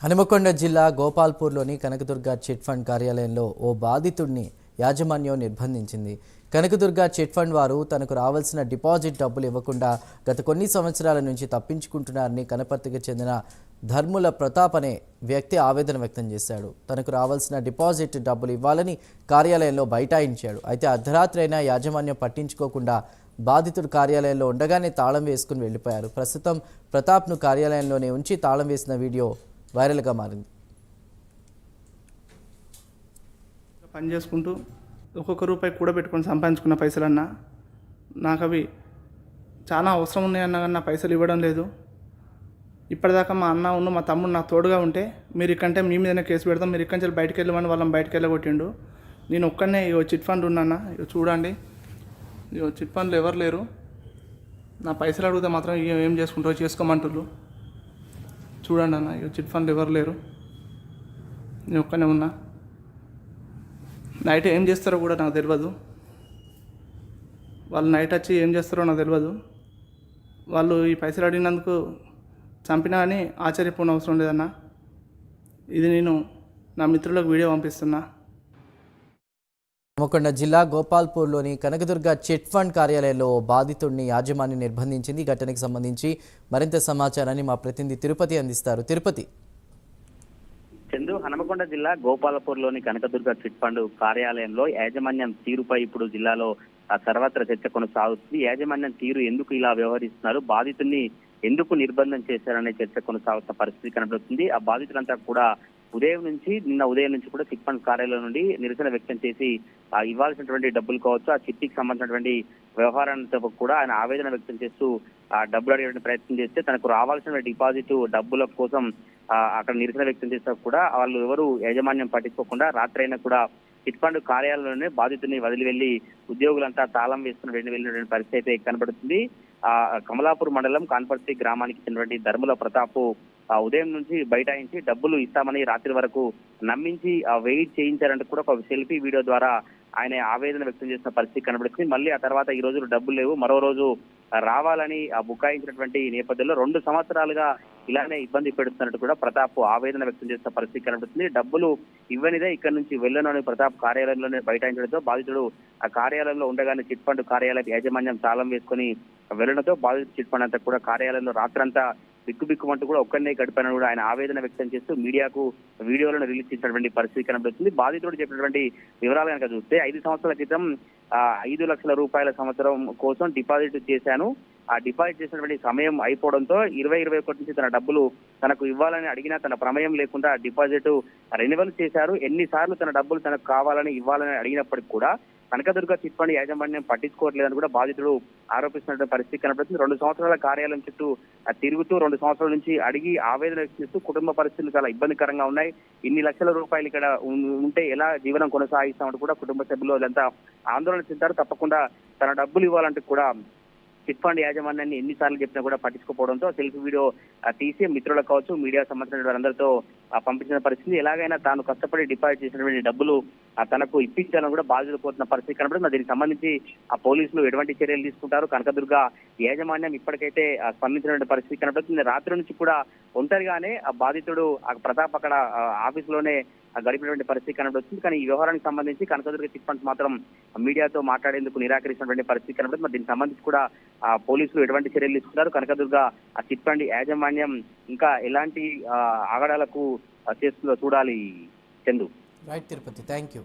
హనుమకొండ జిల్లా గోపాల్పూర్లోని Kanakadurga chit fund కార్యాలయంలో ఓ బాధితుడిని యాజమాన్యం నిర్బంధించింది. కనకదుర్గ చిట్ ఫండ్ వారు తనకు రావాల్సిన డిపాజిట్ డబ్బులు ఇవ్వకుండా గత కొన్ని సంవత్సరాల నుంచి తప్పించుకుంటున్నారని కనపర్తికి చెందిన ధర్ముల ప్రతాప్ అనే వ్యక్తి ఆవేదన వ్యక్తం చేశాడు. తనకు రావాల్సిన డిపాజిట్ డబ్బులు ఇవ్వాలని కార్యాలయంలో బైఠాయించాడు. అయితే అర్ధరాత్రి అయినా యాజమాన్యం పట్టించుకోకుండా బాధితుడు కార్యాలయంలో ఉండగానే తాళం వేసుకుని వెళ్లిపోయారు. ప్రస్తుతం ప్రతాప్ను కార్యాలయంలోనే ఉంచి తాళం వేసిన వీడియో వైరల్గా మారింది. పని చేసుకుంటూ ఒక్కొక్క రూపాయి కూడా పెట్టుకొని సంపాదించుకున్న పైసలన్నా నాకు అవి చాలా అవసరం ఉన్నాయన్నా కానీ నా పైసలు ఇవ్వడం లేదు. ఇప్పటిదాకా మా అన్న ఉన్న మా తమ్ముడు నాకు తోడుగా ఉంటే మీరు ఇక్కంటే మీ మీదనే కేసు పెడతాం, మీరు ఇక్కడి నుంచి బయటకు వెళ్ళమని వాళ్ళని బయటకు వెళ్ళగొట్టిండు. నేను ఒక్కనే ఇగో చిట్ ఫండ్ ఉన్నానా, ఇగో చూడండి, ఇగో చిట్ ఫండ్లు ఎవరు లేరు. నా పైసలు అడిగితే మాత్రం ఏం చేసుకుంటారో చేసుకోమంటున్నారు. చూడండి అన్న, ఇక చిట్ ఫండ్లు ఎవరు లేరు, నేను ఒక్కనే ఉన్నా. నైట్ ఏం చేస్తారో కూడా నాకు తెలియదు. వాళ్ళు నైట్ వచ్చి ఏం చేస్తారో నాకు తెలియదు. వాళ్ళు ఈ పైసలు అడిగినందుకు చంపినా అని ఆశ్చర్యపోయిన అవసరం లేదన్న. ఇది నేను నా మిత్రులకు వీడియో పంపిస్తున్నా. హనుమకొండ జిల్లా గోపాల్పూర్లోని కనకదుర్గ చిట్ ఫండ్ కార్యాలయంలో బాధితుడిని యాజమాన్యం నిర్బంధించింది. ఘటనకు సంబంధించి మరింత సమాచారాన్ని మా ప్రతినిధి తిరుపతి అందిస్తారు. తిరుపతి. చందు, హనుమకొండ జిల్లా గోపాలపూర్లోని కనకదుర్గ చిట్ ఫండ్ కార్యాలయంలో యాజమాన్యం తీరుపై ఇప్పుడు జిల్లాలో సర్వత్రా చర్చ కొనసాగుతుంది. యాజమాన్యం తీరు ఎందుకు ఇలా వ్యవహరిస్తున్నారు, బాధితుడిని ఎందుకు నిర్బంధం చేశారనే చర్చ కొనసాగుతున్న పరిస్థితి కనబడుతుంది. ఆ బాధితులంతా కూడా నిన్న ఉదయం నుంచి కూడా చిట్ ఫండ్ కార్యాలయం నుండి నిరసన వ్యక్తం చేసి ఇవ్వాల్సినటువంటి డబ్బులు కావచ్చు, ఆ చిట్టికి సంబంధించినటువంటి వ్యవహారాలతో కూడా ఆయన ఆవేదన వ్యక్తం చేస్తూ డబ్బులు అడిగే ప్రయత్నం చేస్తే తనకు రావాల్సిన డిపాజిట్ డబ్బుల కోసం అక్కడ నిరసన వ్యక్తం చేస్తే కూడా వాళ్ళు ఎవరు యాజమాన్యం పట్టించుకోకుండా రాత్రి అయినా కూడా చిట్ ఫండ్ కార్యాలయంలోనే బాధితుని వదిలి వెళ్లి ఉద్యోగులంతా తాళం వేసుకుని వెళ్ళినటువంటి పరిస్థితి అయితే కనబడుతుంది. కమలాపూర్ మండలం కాన్పర్తి గ్రామానికి చెందినటువంటి ధర్ముల ప్రతాప్ ఉదయం నుంచి బైఠాయించి డబ్బులు ఇస్తామని రాత్రి వరకు నమ్మించి వెయిట్ చేయించారంటూ కూడా ఒక సెల్ఫీ వీడియో ద్వారా ఆయన ఆవేదన వ్యక్తం చేసిన పరిస్థితి కనబడుతుంది. మళ్ళీ ఆ తర్వాత ఈ రోజు డబ్బులు లేవు, మరో రోజు రావాలని బుకాయించినటువంటి నేపథ్యంలో 2 సంవత్సరాలుగా ఇలానే ఇబ్బంది పెడుతున్నట్టు కూడా ప్రతాప్ ఆవేదన వ్యక్తం చేసిన పరిస్థితి కనబడుతుంది. డబ్బులు ఇవ్వనిదే ఇక్కడ నుంచి వెళ్ళను ప్రతాప్ కార్యాలయంలోనే బైఠాయించడంతో బాధితుడు ఆ కార్యాలయంలో ఉండగానే చిట్ ఫండ్ కార్యాలయ యాజమాన్యం తాళం వేసుకుని వెళ్లడంతో బాధితుడు చిట్ ఫండ్ అంతా కూడా కార్యాలయంలో రాత్రంతా బిక్కుబిక్కుమంటూ కూడా ఒక్కనే గడిపానని కూడా ఆయన ఆవేదన వ్యక్తం చేస్తూ మీడియాకు వీడియోలను రిలీజ్ చేసినటువంటి పరిస్థితి కనబడుతుంది. బాధితుడు చెప్పినటువంటి వివరాలు కనుక చూస్తే 5 సంవత్సరాల క్రితం 5 లక్షల రూపాయల సంవత్సరం కోసం డిపాజిట్ చేశాను. ఆ డిపాజిట్ చేసినటువంటి సమయం అయిపోవడంతో 2021 నుంచి తన డబ్బులు తనకు ఇవ్వాలని అడిగినా తన ప్రమేయం లేకుండా డిపాజిట్ రెన్యువల్ చేశారు. ఎన్నిసార్లు తన డబ్బులు తనకు కావాలని ఇవ్వాలని అడిగినప్పటికీ కూడా కనకదుర్గ చిట్ ఫండ్ యాజమాన్యం పట్టించుకోవట్లేదని కూడా బాధితుడు ఆరోపిస్తున్న పరిస్థితి కనబడుతుంది. 2 సంవత్సరాల కార్యాలయం చుట్టూ తిరుగుతూ 2 సంవత్సరాల నుంచి అడిగి ఆవేదన వ్యక్తిస్తూ కుటుంబ పరిస్థితులు చాలా ఇబ్బందికరంగా ఉన్నాయి, ఇన్ని లక్షల రూపాయలు ఇక్కడ ఉంటే ఎలా జీవనం కొనసాగిస్తామంటూ కూడా కుటుంబ సభ్యులు వాళ్ళంతా ఆందోళన చెందారు. తప్పకుండా తన డబ్బులు ఇవ్వాలంటూ కూడా చిట్ ఫండ్ యాజమాన్యాన్ని ఎన్నిసార్లు చెప్పినా కూడా పట్టించుకోవడంతో సెల్ఫీ వీడియో తీసి మిత్రులకు కావచ్చు, మీడియా సంబంధించిన వారందరితో పంపించిన పరిస్థితి. ఎలాగైనా తాను కష్టపడి డిపాజిట్ చేసినటువంటి డబ్బులు తనకు ఇప్పించాలని కూడా బాధితులు కోరుతున్న పరిస్థితి కనబడుతుంది. దీనికి సంబంధించి ఆ పోలీసులు ఎటువంటి చర్యలు తీసుకుంటారు, కనకదుర్గ యాజమాన్యం ఇప్పటికైతే స్పందించినటువంటి పరిస్థితి కనబడుతుంది. రాత్రి నుంచి కూడా ఒంటరిగానే ఆ బాధితుడు ఆ ప్రతాప్ అక్కడ ఆఫీసులోనే గడిపినటువంటి పరిస్థితి కనబడుతుంది. కానీ ఈ వ్యవహారానికి సంబంధించి కనకదుర్గ చిట్ ఫండ్స్ మాత్రం మీడియాతో మాట్లాడేందుకు నిరాకరించినటువంటి పరిస్థితి కనబడుతుంది. మరి దీనికి సంబంధించి కూడా పోలీసులు ఎటువంటి చర్యలు తీసుకున్నారు, కనకదుర్గ ఆ చిట్ ఫండ్ యాజమాన్యం ఇంకా ఎలాంటి ఆగడాలకు చేస్తుందో చూడాలి. Chandu. Right Tirupati, thank you.